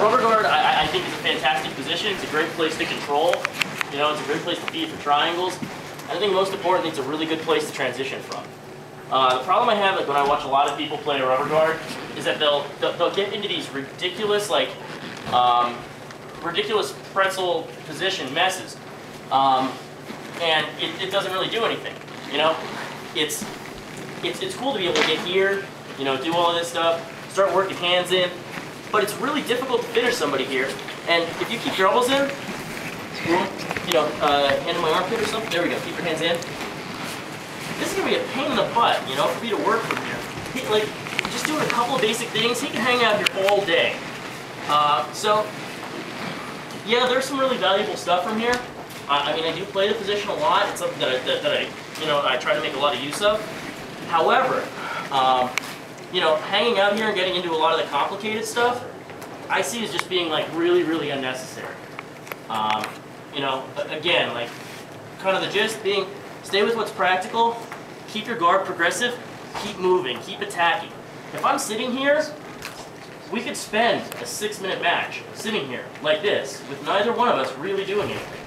Rubber guard, I think, is a fantastic position. It's a great place to control. You know, it's a great place to feed for triangles. And I think most importantly, it's a really good place to transition from. The problem I have, like, when I watch a lot of people play a rubber guard is that they'll get into these ridiculous, like, ridiculous pretzel position messes. And it doesn't really do anything, you know? It's cool to be able to get here, you know, do all of this stuff, start working hands in, but it's really difficult to finish somebody here. And if you keep your elbows in, you know, hand in my armpit or something, there we go, keep your hands in. This is gonna be a pain in the butt, you know, for me to work from here. Like, just doing a couple of basic things, he can hang out here all day. So, yeah, there's some really valuable stuff from here. I mean, I do play the position a lot. It's something that I you know, I try to make a lot of use of. However, you know, hanging out here and getting into a lot of the complicated stuff, I see as just being, like, really, really unnecessary. You know, again, like, kind of the gist being, stay with what's practical, keep your guard progressive, keep moving, keep attacking. If I'm sitting here, we could spend a 6-minute match sitting here like this with neither one of us really doing anything.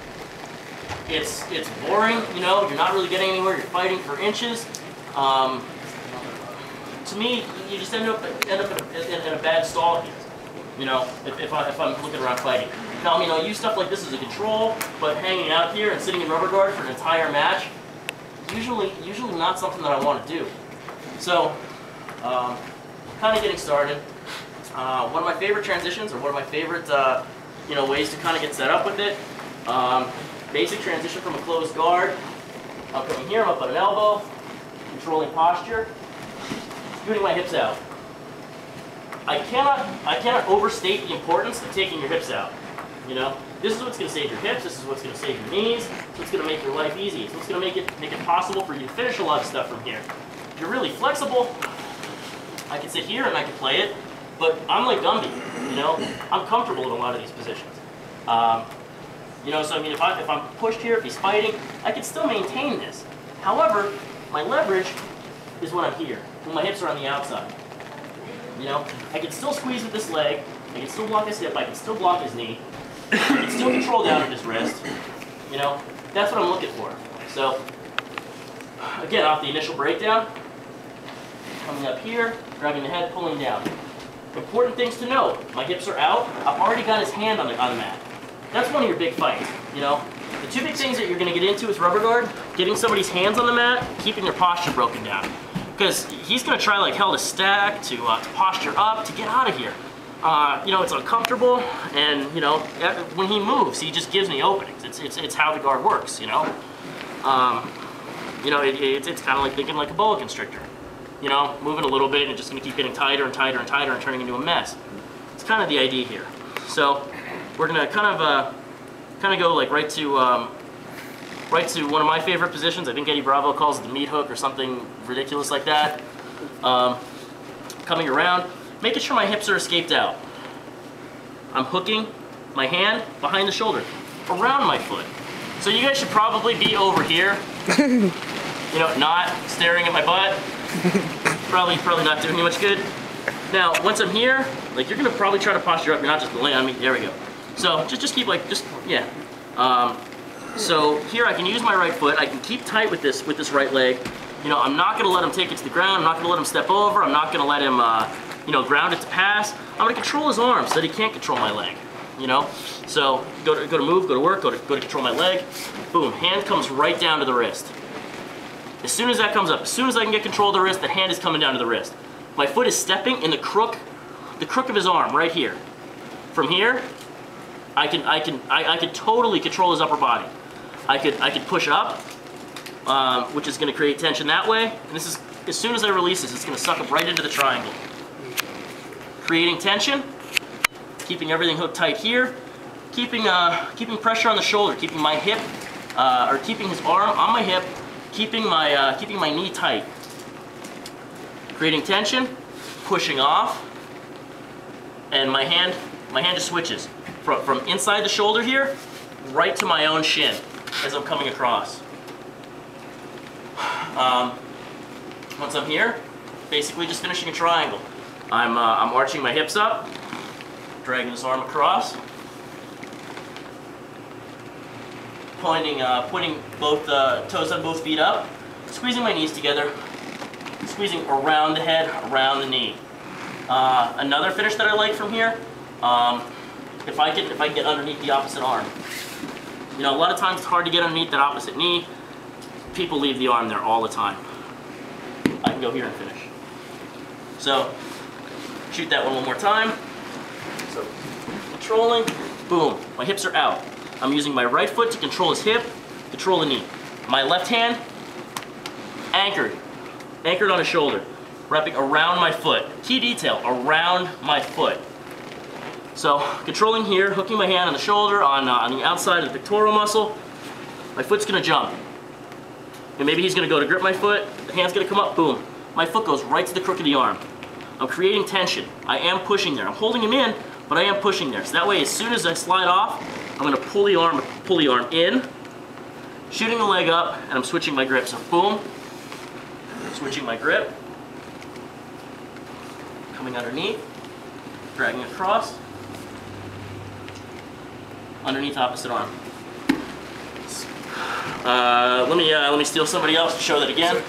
It's boring, you know, you're not really getting anywhere, you're fighting for inches. To me, you just end up in a bad stall here, you know, if I'm looking around fighting. Now, I mean, I'll use stuff like this as a control, but hanging out here and sitting in rubber guard for an entire match, usually not something that I want to do. So, kind of getting started. One of my favorite transitions, or one of my favorite, you know, ways to kind of get set up with it. Basic transition from a closed guard. I'm coming here, I'm up at an elbow, controlling posture, scooting my hips out. I cannot overstate the importance of taking your hips out. You know, this is what's going to save your hips. This is what's going to save your knees. It's what's going to make your life easy. It's what's going to make it possible for you to finish a lot of stuff from here. If you're really flexible, I can sit here and I can play it, but I'm like Gumby. You know, I'm comfortable in a lot of these positions. You know, so I mean, if I'm pushed here, if he's fighting, I can still maintain this. However, my leverage is when I'm here, when my hips are on the outside. You know, I can still squeeze with this leg, I can still block his hip, I can still block his knee, I can still control down at his wrist. You know, that's what I'm looking for. So, again, off the initial breakdown, coming up here, grabbing the head, pulling down. Important things to note, my hips are out, I've already got his hand on the mat. That's one of your big fights, you know. The two big things that you're going to get into with rubber guard, getting somebody's hands on the mat, keeping their posture broken down. Because he's going to try like hell to stack, to posture up, to get out of here. You know, it's uncomfortable, and, you know, when he moves, he just gives me openings. It's how the guard works, you know. You know, it's kind of like thinking like a boa constrictor. You know, moving a little bit and just going to keep getting tighter and tighter and tighter and turning into a mess. It's kind of the idea here. So, we're gonna kind of go like right to one of my favorite positions. I think Eddie Bravo calls it the meat hook or something ridiculous like that. Coming around, making sure my hips are escaped out. I'm hooking my hand behind the shoulder, around my foot. So you guys should probably be over here, you know, not staring at my butt. Probably not doing you much good. Now, once I'm here, like, you're gonna probably try to posture up. You're not just gonna lay on me. There we go. So just keep like, yeah. So here I can use my right foot. I can keep tight with this right leg. You know, I'm not gonna let him take it to the ground. I'm not gonna let him step over. I'm not gonna let him, you know, ground it to pass. I'm gonna control his arm so that he can't control my leg. You know, so go to move, go to work, go to control my leg. Boom, hand comes right down to the wrist. As soon as that comes up, as soon as I can get control of the wrist, the hand is coming down to the wrist. My foot is stepping in the crook of his arm right here. From here, I can totally control his upper body. I could push up, which is going to create tension that way. And this is, as soon as I release this, it's going to suck up right into the triangle, creating tension, keeping everything hooked tight here, keeping pressure on the shoulder, keeping my hip, or keeping his arm on my hip, keeping my knee tight, creating tension, pushing off, and my hand just switches from inside the shoulder here right to my own shin as I'm coming across. Once I'm here, basically just finishing a triangle. I'm arching my hips up, Dragging this arm across. Pointing both toes on both feet up. Squeezing my knees together. Squeezing around the head, around the knee. Another finish that I like from here, if I can get underneath the opposite arm. You know, a lot of times it's hard to get underneath that opposite knee. People leave the arm there all the time. I can go here and finish. So, shoot that one more time. So, controlling, boom, my hips are out. I'm using my right foot to control his hip, control the knee. My left hand, anchored on his shoulder, wrapping around my foot. Key detail, around my foot. So, controlling here, hooking my hand on the shoulder, on the outside of the pectoral muscle. My foot's gonna jump. And maybe he's gonna go to grip my foot, the hand's gonna come up, boom. My foot goes right to the crook of the arm. I'm creating tension. I am pushing there. I'm holding him in, but I am pushing there. So that way, as soon as I slide off, I'm gonna pull the arm in, shooting the leg up, and I'm switching my grip. So boom, switching my grip, coming underneath, dragging across, underneath opposite arm. Let me steal somebody else to show that again.